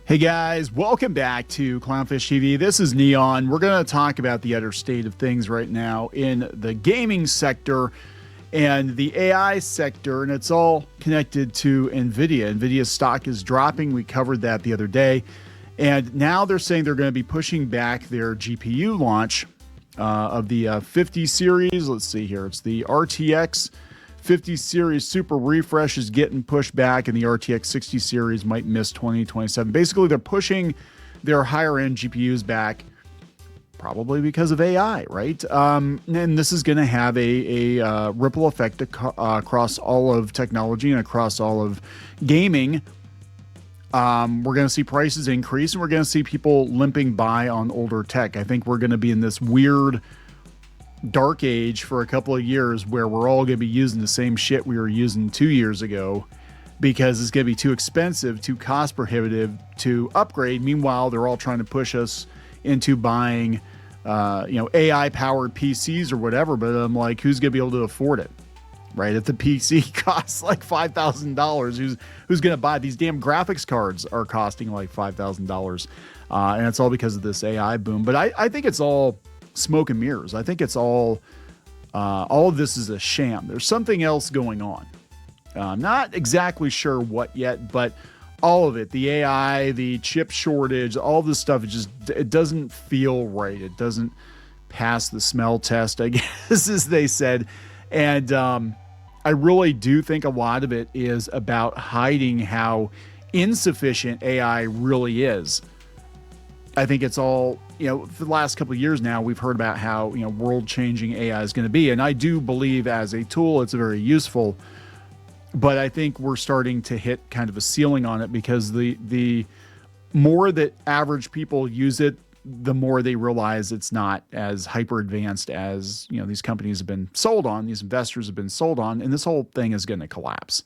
Hey guys, welcome back to CLOWNFISH TV. This is Kneon. We're going to talk about the utter state of things right now in the gaming sector and the AI sector, and it's all connected to Nvidia. Nvidia's stock is dropping. We covered that the other day, and now they're saying they're going to be pushing back their GPU launch of the 50 series. Let's see here. It's the RTX 50 series super refresh is getting pushed back, and the RTX 60 series might miss 2027. Basically, they're pushing their higher end GPUs back, probably because of AI, right? And this is going to have a ripple effect across all of technology and across all of gaming. We're going to see prices increase, and we're going to see people limping by on older tech. I think we're going to be in this weird dark age for a couple of years where we're all going to be using the same shit we were using 2 years ago because it's going to be too expensive, too cost prohibitive to upgrade. Meanwhile, they're all trying to push us into buying, AI powered PCs or whatever. But I'm like, who's going to be able to afford it? Right? If the PC costs like $5,000, who's going to buy? These damn graphics cards are costing like $5,000. And it's all because of this AI boom. But I think it's all smoke and mirrors. I think it's all of this is a sham. There's something else going on. Not exactly sure what yet, but all of it, the AI, the chip shortage, all this stuff, it doesn't feel right. It doesn't pass the smell test, I guess, as they said. And I really do think a lot of it is about hiding how insufficient AI really is. I think it's all, for the last couple of years now, we've heard about how, world-changing AI is going to be. And I do believe as a tool, it's very useful. But I think we're starting to hit kind of a ceiling on it because the more that average people use it, the more they realize it's not as hyper advanced as, these companies have been sold on, these investors have been sold on, and this whole thing is going to collapse.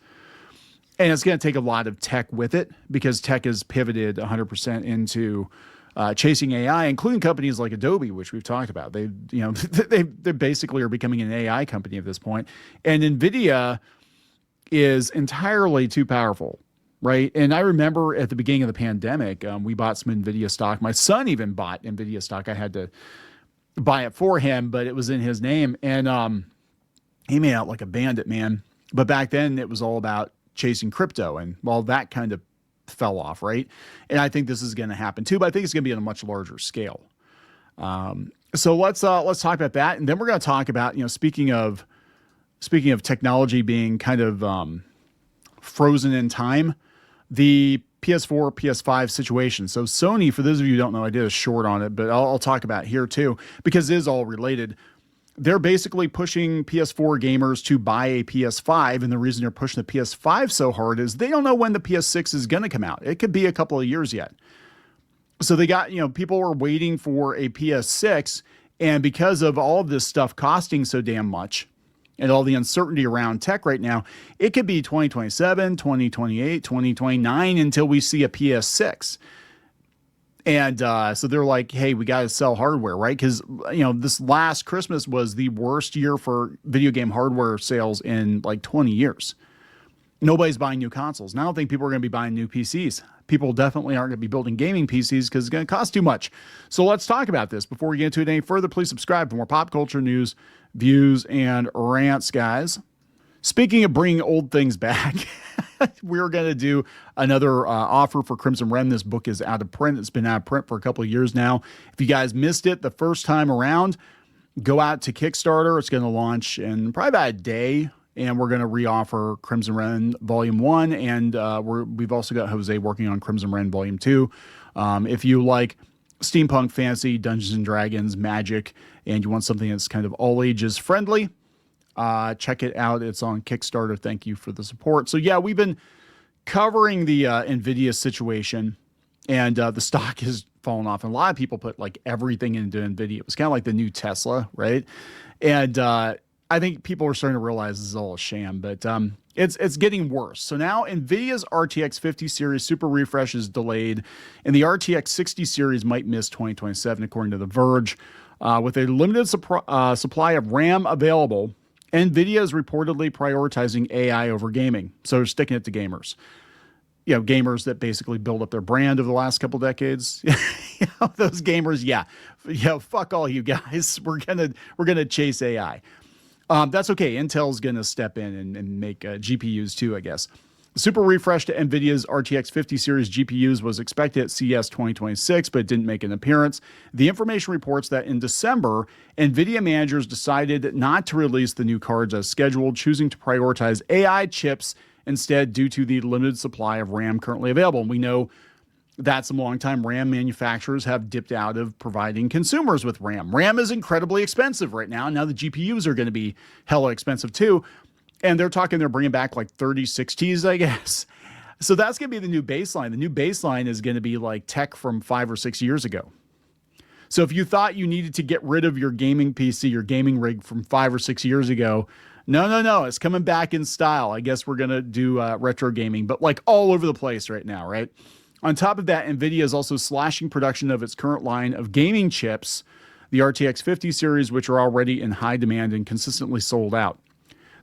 And it's going to take a lot of tech with it because tech has pivoted 100% into chasing AI, including companies like Adobe, which we've talked about. They basically are becoming an AI company at this point. And Nvidia is entirely too powerful, right? And I remember at the beginning of the pandemic, we bought some Nvidia stock. My son even bought Nvidia stock. I had to buy it for him, but it was in his name. And he made out like a bandit, man. But back then it was all about chasing crypto, and well, that kind of fell off, right? And I think this is going to happen too, but I think it's going to be on a much larger scale. So let's talk about that, and then we're going to talk about, speaking of technology being kind of frozen in time, the PS4, PS5 situation. So Sony, for those of you who don't know, I did a short on it, but I'll talk about it here too because it is all related. They're basically pushing PS4 gamers to buy a PS5, and the reason they're pushing the PS5 so hard is they don't know when the PS6 is going to come out. It could be a couple of years yet. So they got, people were waiting for a PS6, and because of all of this stuff costing so damn much and all the uncertainty around tech right now, it could be 2027, 2028, 2029 until we see a PS6. And so they're like, hey, we got to sell hardware, right? Because, this last Christmas was the worst year for video game hardware sales in like 20 years. Nobody's buying new consoles. And I don't think people are going to be buying new PCs. People definitely aren't going to be building gaming PCs because it's going to cost too much. So let's talk about this. Before we get into it any further, please subscribe for more pop culture news, views, and rants, guys. Speaking of bringing old things back, we're going to do another offer for Crimson Rhen. This book is out of print. It's been out of print for a couple of years now. If you guys missed it the first time around, go out to Kickstarter. It's going to launch in probably about a day, and we're going to re-offer Crimson Rhen Volume 1, and we've also got Jose working on Crimson Rhen Volume 2. If you like steampunk, fantasy, Dungeons & Dragons, magic, and you want something that's kind of all ages friendly, check it out. It's on Kickstarter. Thank you for the support. So yeah, we've been covering the Nvidia situation, and the stock has fallen off. And a lot of people put like everything into Nvidia. It was kind of like the new Tesla, right? And I think people are starting to realize this is all a sham, but it's getting worse. So now Nvidia's RTX 50 series super refresh is delayed, and the RTX 60 series might miss 2027, according to The Verge. With a limited supply of RAM available, Nvidia is reportedly prioritizing AI over gaming, so they're sticking it to gamers. gamers that basically build up their brand over the last couple decades. Those gamers, fuck all you guys. We're gonna chase AI. That's okay. Intel's gonna step in and make GPUs too, I guess. The super refresh to Nvidia's RTX 50 series GPUs was expected at CES 2026, but it didn't make an appearance. The information reports that in December, Nvidia managers decided not to release the new cards as scheduled, choosing to prioritize AI chips instead due to the limited supply of RAM currently available. And we know that some longtime RAM manufacturers have dipped out of providing consumers with RAM. RAM is incredibly expensive right now. Now the GPUs are going to be hella expensive too. And they're bringing back like 3060s, I guess. So that's going to be the new baseline. The new baseline is going to be like tech from 5 or 6 years ago. So if you thought you needed to get rid of your gaming PC, your gaming rig from 5 or 6 years ago, no, it's coming back in style. I guess we're going to do retro gaming, but like all over the place right now, right? On top of that, Nvidia is also slashing production of its current line of gaming chips, the RTX 50 series, which are already in high demand and consistently sold out.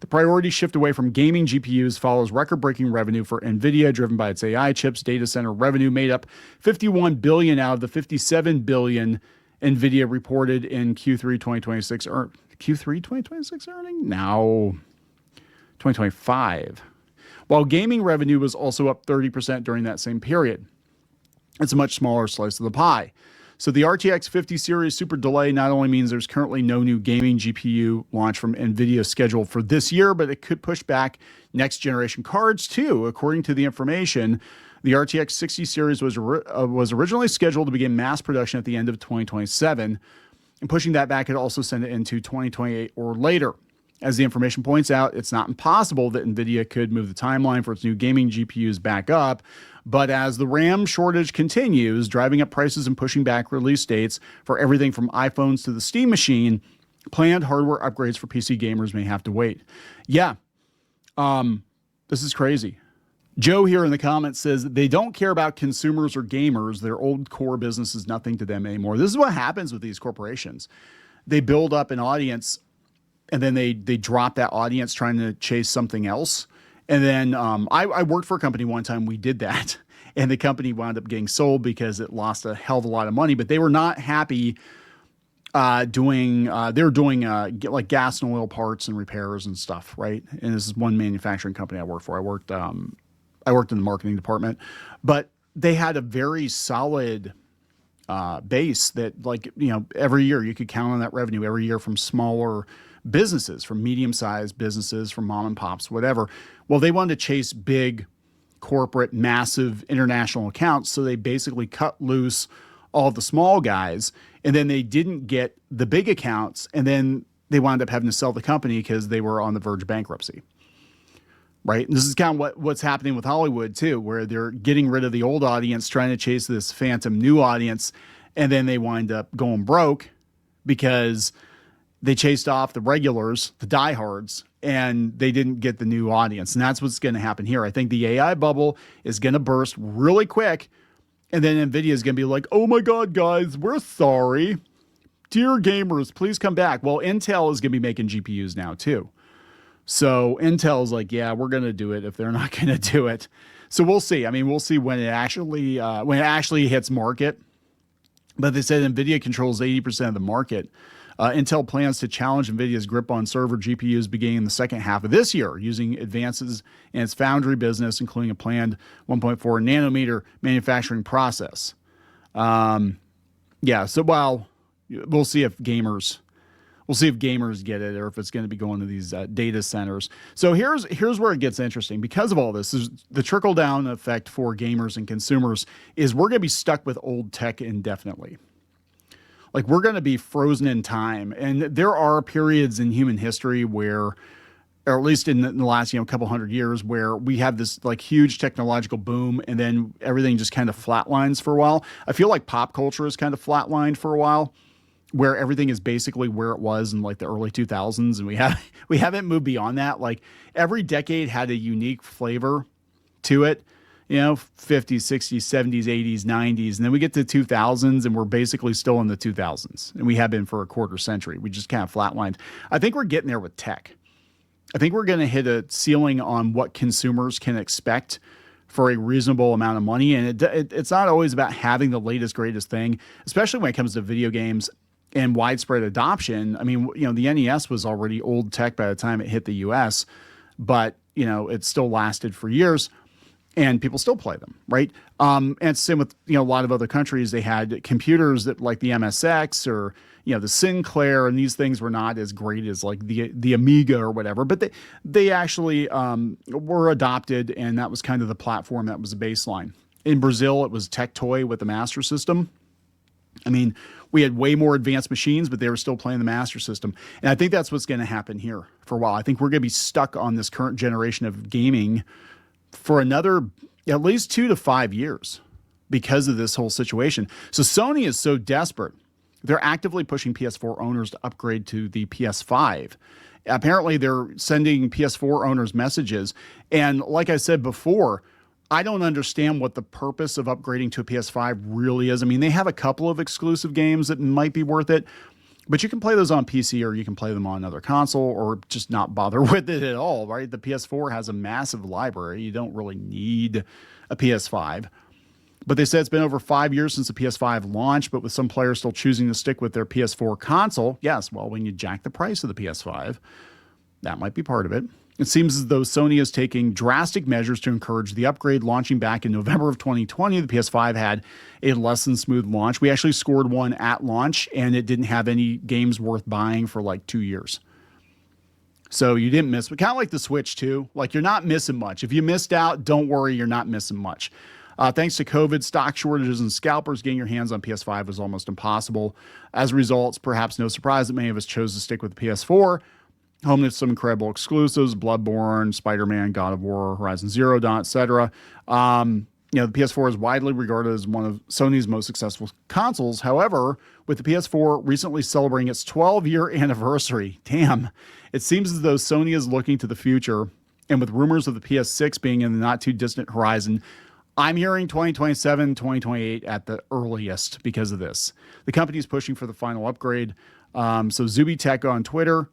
The priority shift away from gaming GPUs follows record-breaking revenue for Nvidia, driven by its AI chips. Data center revenue made up $51 billion out of the $57 billion Nvidia reported in Q3 2026. Q3 2026 earning? No, 2025. While gaming revenue was also up 30% during that same period. It's a much smaller slice of the pie. So the RTX 50 series super delay not only means there's currently no new gaming GPU launch from Nvidia scheduled for this year, but it could push back next generation cards too. According to the information, the RTX 60 series was originally scheduled to begin mass production at the end of 2027, and pushing that back could also send it into 2028 or later. As the information points out, it's not impossible that Nvidia could move the timeline for its new gaming GPUs back up, but as the RAM shortage continues, driving up prices and pushing back release dates for everything from iPhones to the Steam Machine, planned hardware upgrades for PC gamers may have to wait. Yeah, this is crazy. Joe here in the comments says they don't care about consumers or gamers. Their old core business is nothing to them anymore. This is what happens with these corporations. They build up an audience and then they drop that audience trying to chase something else. And then I worked for a company one time. We did that. And the company wound up getting sold because it lost a hell of a lot of money. But they were not happy doing like gas and oil parts and repairs and stuff, right? And this is one manufacturing company I worked for. I worked in the marketing department. But they had a very solid base that, like, every year you could count on that revenue every year from smaller businesses, from medium-sized businesses, from mom and pops, whatever. Well, they wanted to chase big corporate, massive international accounts. So they basically cut loose all the small guys, and then they didn't get the big accounts. And then they wound up having to sell the company because they were on the verge of bankruptcy. Right. And this is kind of what's happening with Hollywood too, where they're getting rid of the old audience, trying to chase this phantom new audience. And then they wind up going broke because they chased off the regulars, the diehards, and they didn't get the new audience. And that's what's going to happen here. I think the AI bubble is going to burst really quick. And then Nvidia is going to be like, oh my God, guys, we're sorry. Dear gamers, please come back. Well, Intel is going to be making GPUs now too. So Intel's like, yeah, we're going to do it if they're not going to do it. So we'll see. I mean, we'll see when it actually hits market. But they said Nvidia controls 80% of the market. Intel plans to challenge Nvidia's grip on server GPUs beginning in the second half of this year, using advances in its foundry business, including a planned 1.4 nanometer manufacturing process. So while we'll see if gamers get it, or if it's going to be going to these data centers. So here's where it gets interesting. Because of all this, the trickle down effect for gamers and consumers is we're going to be stuck with old tech indefinitely. Like, we're going to be frozen in time. And there are periods in human history where, or at least in the last, couple hundred years, where we have this like huge technological boom and then everything just kind of flatlines for a while. I feel like pop culture is kind of flatlined for a while, where everything is basically where it was in like the early 2000s. And we haven't moved beyond that. Like, every decade had a unique flavor to it. 50s, 60s, 70s, 80s, 90s. And then we get to 2000s and we're basically still in the 2000s. And we have been for a quarter century. We just kind of flatlined. I think we're getting there with tech. I think we're going to hit a ceiling on what consumers can expect for a reasonable amount of money. And it's not always about having the latest, greatest thing, especially when it comes to video games and widespread adoption. I mean, you know, the NES was already old tech by the time it hit the US, but, you know, it still lasted for years and people still play them, right? And it's the same with, you know, a lot of other countries. They had computers that like the MSX or, you know, the Sinclair, and these things were not as great as like the Amiga or whatever, but they actually were adopted, and that was kind of the platform that was the baseline. In Brazil, it was Tectoy with the Master System. I mean, we had way more advanced machines, but they were still playing the Master System. And I think that's what's going to happen here for a while. I think we're going to be stuck on this current generation of gaming for another at least 2 to 5 years because of this whole situation. So Sony is so desperate. They're actively pushing PS4 owners to upgrade to the PS5. Apparently, they're sending PS4 owners messages. And like I said before, I don't understand what the purpose of upgrading to a PS5 really is. I mean, they have a couple of exclusive games that might be worth it, but you can play those on PC or you can play them on another console or just not bother with it at all, right? The PS4 has a massive library. You don't really need a PS5. But they said it's been over 5 years since the PS5 launched, but with some players still choosing to stick with their PS4 console. Yes, well, when you jack the price of the PS5, that might be part of it. It seems as though Sony is taking drastic measures to encourage the upgrade. Launching back in November of 2020, the PS5 had a less than smooth launch. We actually scored one at launch, and it didn't have any games worth buying for like 2 years. So you didn't miss, but kind of like the Switch too. Like, you're not missing much. If you missed out, don't worry, you're not missing much. Thanks to COVID, stock shortages and scalpers, getting your hands on PS5 was almost impossible. As a result, it's perhaps no surprise that many of us chose to stick with the PS4. Home to some incredible exclusives: Bloodborne, Spider-Man, God of War, Horizon Zero Dawn, etc. You know, the PS4 is widely regarded as one of Sony's most successful consoles. However, with the PS4 recently celebrating its 12-year anniversary, damn, it seems as though Sony is looking to the future. And with rumors of the PS6 being in the not-too-distant horizon, I'm hearing 2027, 2028 at the earliest because of this. The company is pushing for the final upgrade. So Zuby Tech on Twitter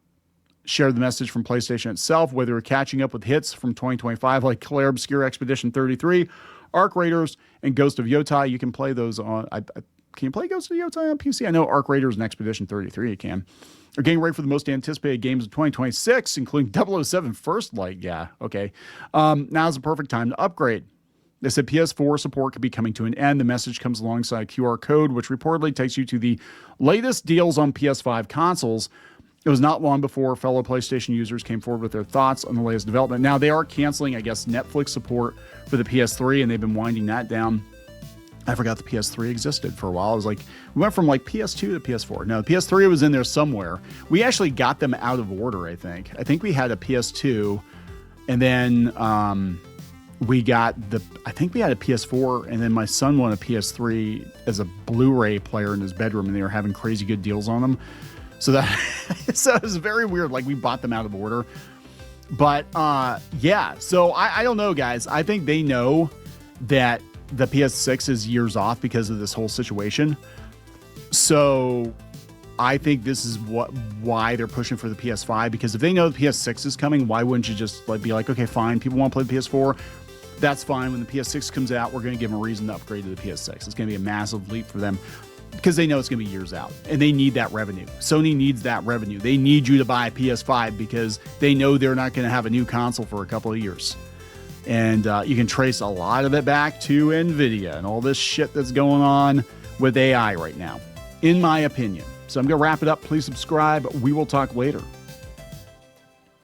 shared the message from PlayStation itself, where they were catching up with hits from 2025 like Claire Obscure Expedition 33, Arc Raiders, and Ghost of Yotai. You can play those on... can you play Ghost of Yotai on PC? I know Arc Raiders and Expedition 33 you can. They're getting ready for the most anticipated games of 2026, including 007 First Light. Yeah, okay. Now's the perfect time to upgrade. They said PS4 support could be coming to an end. The message comes alongside a QR code, which reportedly takes you to the latest deals on PS5 consoles. It was not long before fellow PlayStation users came forward with their thoughts on the latest development. Now, they are canceling, I guess, Netflix support for the PS3, and they've been winding that down. I forgot the PS3 existed for a while. I was like, we went from like PS2 to PS4. No, the PS3 was in there somewhere. We actually got them out of order, I think. I think we had a PS2, and then we got I think we had a PS4, and then my son won a PS3 as a Blu-ray player in his bedroom, and they were having crazy good deals on them. So so it was very weird. Like, we bought them out of order. But yeah, so I don't know, guys. I think they know that the PS6 is years off because of this whole situation. So I think this is why they're pushing for the PS5, because if they know the PS6 is coming, why wouldn't you just be like, okay, fine, people want to play the PS4. That's fine. When the PS6 comes out, we're going to give them a reason to upgrade to the PS6. It's going to be a massive leap for them because they know it's going to be years out, and they need that revenue. Sony needs that revenue. They need you to buy a PS5 because they know they're not going to have a new console for a couple of years. And you can trace a lot of it back to Nvidia and all this shit that's going on with AI right now, in my opinion. So I'm going to wrap it up. Please subscribe. We will talk later.